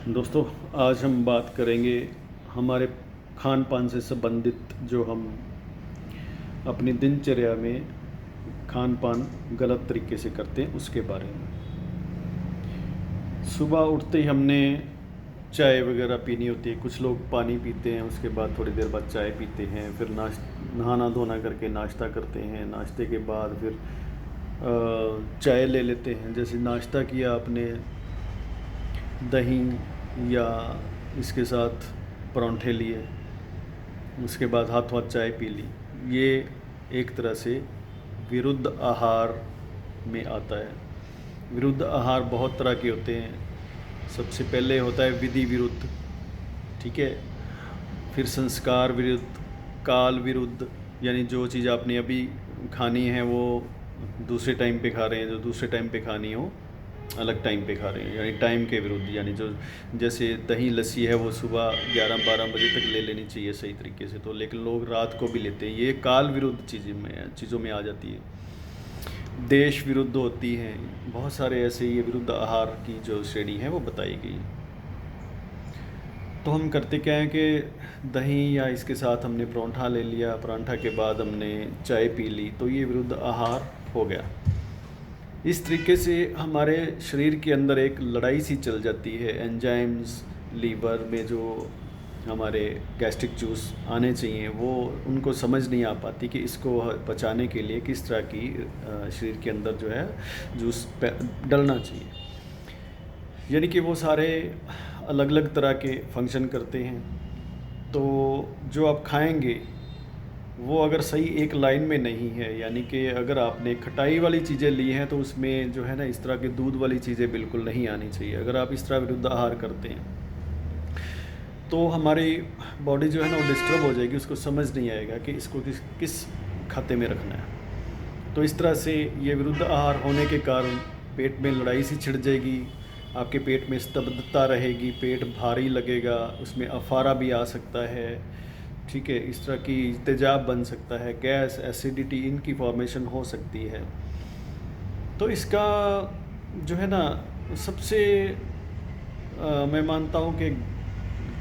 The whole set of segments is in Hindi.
दोस्तों, आज हम बात करेंगे हमारे खान पान से संबंधित जो हम अपनी दिनचर्या में खान पान गलत तरीके से करते हैं उसके बारे में। सुबह उठते ही हमने चाय वगैरह पीनी होती है। कुछ लोग पानी पीते हैं, उसके बाद थोड़ी देर बाद चाय पीते हैं, फिर नहाना धोना करके नाश्ता करते हैं। नाश्ते के बाद फिर चाय ले लेते हैं। जैसे नाश्ता किया आपने, दही या इसके साथ परांठे लिए, उसके बाद हाथों हाथ चाय पी ली। ये एक तरह से विरुद्ध आहार में आता है। विरुद्ध आहार बहुत तरह के होते हैं। सबसे पहले होता है विधि विरुद्ध, ठीक है। फिर संस्कार विरुद्ध, काल विरुद्ध, यानी जो चीज़ आपने अभी खानी है वो दूसरे टाइम पे खा रहे हैं, जो दूसरे टाइम पे खानी हो अलग टाइम पे खा रहे हैं, यानी टाइम के विरुद्ध। यानी जो जैसे दही लस्सी है वो सुबह 11-12 बजे तक ले लेनी चाहिए सही तरीके से, तो लेकिन लोग रात को भी लेते हैं। ये काल विरुद्ध चीज़ों में आ जाती है। देश विरुद्ध होती हैं। बहुत सारे ऐसे ये विरुद्ध आहार की जो श्रेणी है वो बताई गई। तो हम करते क्या है कि दही या इसके साथ हमने परांठा ले लिया, परांठा के बाद हमने चाय पी ली, तो ये विरुद्ध आहार हो गया। इस तरीके से हमारे शरीर के अंदर एक लड़ाई सी चल जाती है। एंजाइम्स लीवर में जो हमारे गैस्ट्रिक जूस आने चाहिए वो उनको समझ नहीं आ पाती कि इसको पचाने के लिए किस तरह की शरीर के अंदर जो है जूस डलना चाहिए। यानी कि वो सारे अलग अलग तरह के फंक्शन करते हैं। तो जो आप खाएंगे वो अगर सही एक लाइन में नहीं है, यानी कि अगर आपने खटाई वाली चीज़ें ली हैं तो उसमें जो है ना इस तरह के दूध वाली चीज़ें बिल्कुल नहीं आनी चाहिए। अगर आप इस तरह विरुद्ध आहार करते हैं तो हमारी बॉडी जो है ना वो डिस्टर्ब हो जाएगी, उसको समझ नहीं आएगा कि इसको किस किस खाते में रखना है। तो इस तरह से ये विरुद्ध आहार होने के कारण पेट में लड़ाई सी छिड़ जाएगी, आपके पेट में स्तब्धता रहेगी, पेट भारी लगेगा, उसमें अफारा भी आ सकता है, ठीक है। इस तरह की तेजाब बन सकता है, गैस, एसिडिटी, इनकी फॉर्मेशन हो सकती है। तो इसका जो है ना सबसे मैं मानता हूँ कि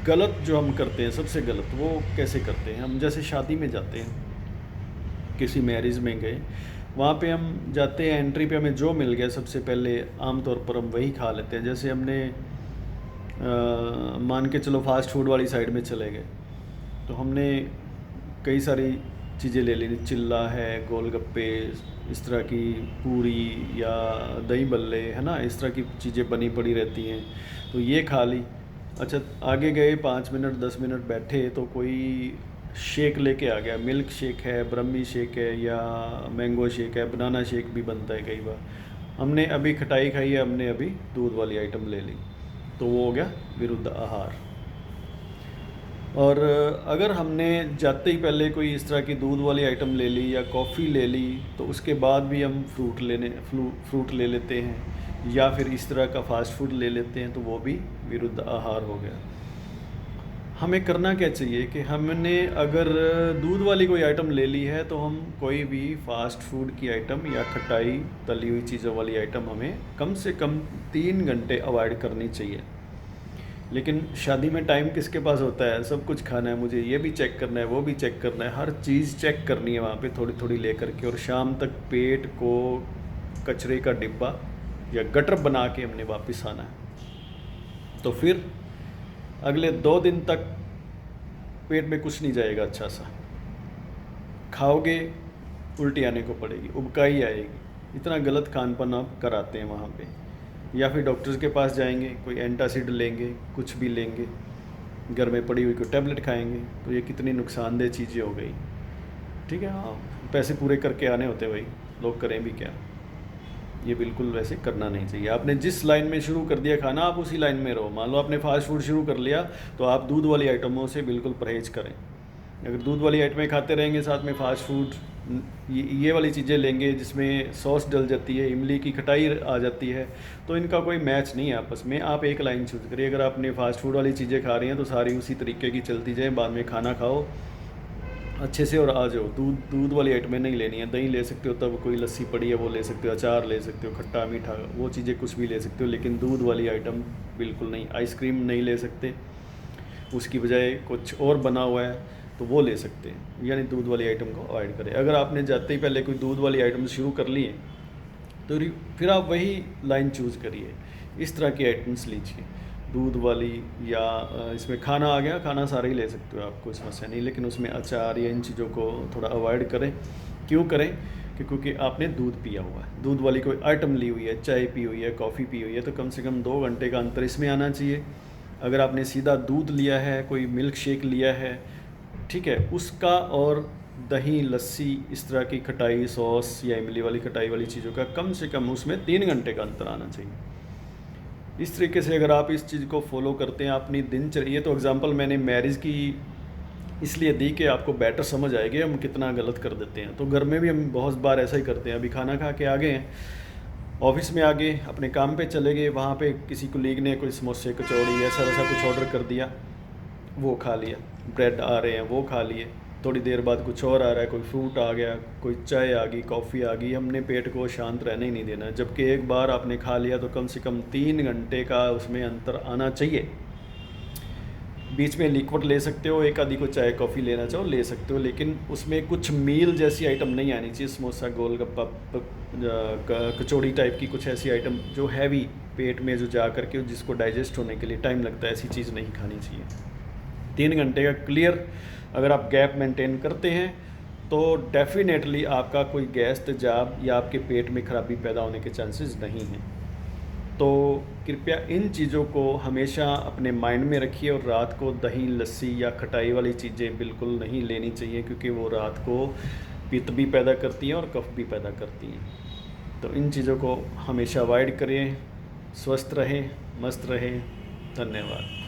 गलत जो हम करते हैं, सबसे गलत वो कैसे करते हैं। हम जैसे शादी में जाते हैं, किसी मैरिज में गए, वहाँ पे हम जाते हैं, एंट्री पे हमें जो मिल गया सबसे पहले आमतौर पर हम वही खा लेते हैं। जैसे हमने मान के चलो फास्ट फूड वाली साइड में चले गए, तो हमने कई सारी चीज़ें ले ली, चिल्ला है, गोलगप्पे, इस तरह की पूरी या दही बल्ले, है ना, इस तरह की चीज़ें बनी पड़ी रहती हैं, तो ये खा ली। अच्छा, आगे गए 5 मिनट 10 मिनट बैठे तो कोई शेक लेके आ गया, मिल्क शेक है, ब्रह्मी शेक है, या मैंगो शेक है, बनाना शेक भी बनता है कई बार। हमने अभी खटाई खाई है, हमने अभी दूध वाली आइटम ले ली, तो वो हो गया विरुद्ध आहार। और अगर हमने जाते ही पहले कोई इस तरह की दूध वाली आइटम ले ली या कॉफ़ी ले ली, तो उसके बाद भी हम फ्रूट ले लेते हैं या फिर इस तरह का फास्ट फूड ले लेते हैं, तो वो भी विरुद्ध आहार हो गया। हमें करना क्या चाहिए कि हमने अगर दूध वाली कोई आइटम ले ली है तो हम कोई भी फास्ट फूड की आइटम या खटाई तली हुई चीज़ों वाली आइटम हमें कम से कम 3 घंटे अवॉइड करनी चाहिए। लेकिन शादी में टाइम किसके पास होता है? सब कुछ खाना है, मुझे ये भी चेक करना है, वो भी चेक करना है, हर चीज़ चेक करनी है वहाँ पे थोड़ी थोड़ी लेकर के, और शाम तक पेट को कचरे का डिब्बा या गटर बना के हमने वापस आना है। तो फिर अगले 2 दिन तक पेट में कुछ नहीं जाएगा अच्छा सा, खाओगे उल्टी आने को पड़ेगी, उबकाई आएगी। इतना गलत खान पान आप कराते हैं वहाँ पे। या फिर डॉक्टर्स के पास जाएंगे, कोई एंटासिड लेंगे, कुछ भी लेंगे, घर में पड़ी हुई कोई टैबलेट खाएंगे, तो ये कितनी नुकसानदेह चीज़ें हो गई, ठीक है। हाँ, पैसे पूरे करके आने होते भाई, लोग करें भी क्या। ये बिल्कुल वैसे करना नहीं चाहिए। आपने जिस लाइन में शुरू कर दिया खाना, आप उसी लाइन में रहो। मान लो आपने फास्ट फूड शुरू कर लिया, तो आप दूध वाली आइटमों से बिल्कुल परहेज़ करें। अगर दूध वाली आइटमें खाते रहेंगे, साथ में फास्ट फूड ये वाली चीज़ें लेंगे जिसमें सॉस डल जाती है, इमली की खटाई आ जाती है, तो इनका कोई मैच नहीं है आपस में। आप एक लाइन चूज करिए। अगर आपने फास्ट फूड वाली चीज़ें खा रही हैं तो सारी उसी तरीके की चलती जाए, बाद में खाना खाओ, अच्छे से और आ जाओ। दूध दूध वाली आइटमें नहीं लेनी है। दही ले सकते हो, तब कोई लस्सी पड़ी है वो ले सकते हो, अचार ले सकते हो, खट्टा मीठा वो चीज़ें कुछ भी ले सकते हो, लेकिन दूध वाली आइटम बिल्कुल नहीं। आइसक्रीम नहीं ले सकते, उसकी बजाय कुछ और बना हुआ है तो वो ले सकते हैं, यानी दूध वाली आइटम को अवॉइड करें। अगर आपने जाते ही पहले कोई दूध वाली आइटम शुरू कर ली है तो फिर आप वही लाइन चूज़ करिए, इस तरह की आइटम्स लीजिए, दूध वाली। या इसमें खाना आ गया, खाना सारे ही ले सकते हो आप, कोई समस्या नहीं, लेकिन उसमें अचार या इन चीज़ों को थोड़ा अवॉइड करें। क्यों करें? क्योंकि आपने दूध पिया हुआ है, दूध वाली कोई आइटम ली हुई है, चाय पी हुई है, कॉफ़ी पी हुई है, तो कम से कम 2 घंटे का अंतर इसमें आना चाहिए। अगर आपने सीधा दूध लिया है, कोई मिल्क शेक लिया है, ठीक है, उसका और दही लस्सी इस तरह की खटाई सॉस या इमली वाली खटाई वाली चीज़ों का कम से कम उसमें 3 घंटे का अंतर आना चाहिए। इस तरीके से अगर आप इस चीज़ को फॉलो करते हैं अपनी दिनचर्या, तो एग्जांपल मैंने मैरिज की इसलिए दी कि आपको बेटर समझ आएगी हम कितना गलत कर देते हैं। तो घर में भी हम बहुत बार ऐसा ही करते हैं। अभी खाना खा के आ गए हैं, ऑफिस में आ गए, अपने काम पे चले गए, वहाँ पे किसी कोलीग ने कोई समोसे कचौड़ी ऐसा वैसा कुछ ऑर्डर कर दिया, वो खा लिया, ब्रेड आ रहे हैं वो खा लिए, थोड़ी देर बाद कुछ और आ रहा है, कोई फ्रूट आ गया, कोई चाय आ गई, कॉफ़ी आ गई, हमने पेट को शांत रहने ही नहीं देना। जबकि एक बार आपने खा लिया तो कम से कम 3 घंटे का उसमें अंतर आना चाहिए। बीच में लिक्विड ले सकते हो, एक आधी को चाय कॉफ़ी लेना चाहो ले सकते हो, लेकिन उसमें कुछ मील जैसी आइटम नहीं आनी चाहिए। समोसा, गोलगप्पा, कचौड़ी टाइप की कुछ ऐसी आइटम जो हैवी पेट में जो जा करके जिसको डाइजेस्ट होने के लिए टाइम लगता है, ऐसी चीज़ नहीं खानी चाहिए। 3 घंटे का क्लियर अगर आप गैप मेंटेन करते हैं तो डेफिनेटली आपका कोई गैस, तेजाब या आपके पेट में खराबी पैदा होने के चांसेस नहीं हैं। तो कृपया इन चीज़ों को हमेशा अपने माइंड में रखिए, और रात को दही लस्सी या खटाई वाली चीज़ें बिल्कुल नहीं लेनी चाहिए, क्योंकि वो रात को पित्त भी पैदा करती हैं और कफ भी पैदा करती हैं। तो इन चीज़ों को हमेशा अवॉइड करें। स्वस्थ रहें, मस्त रहें। धन्यवाद।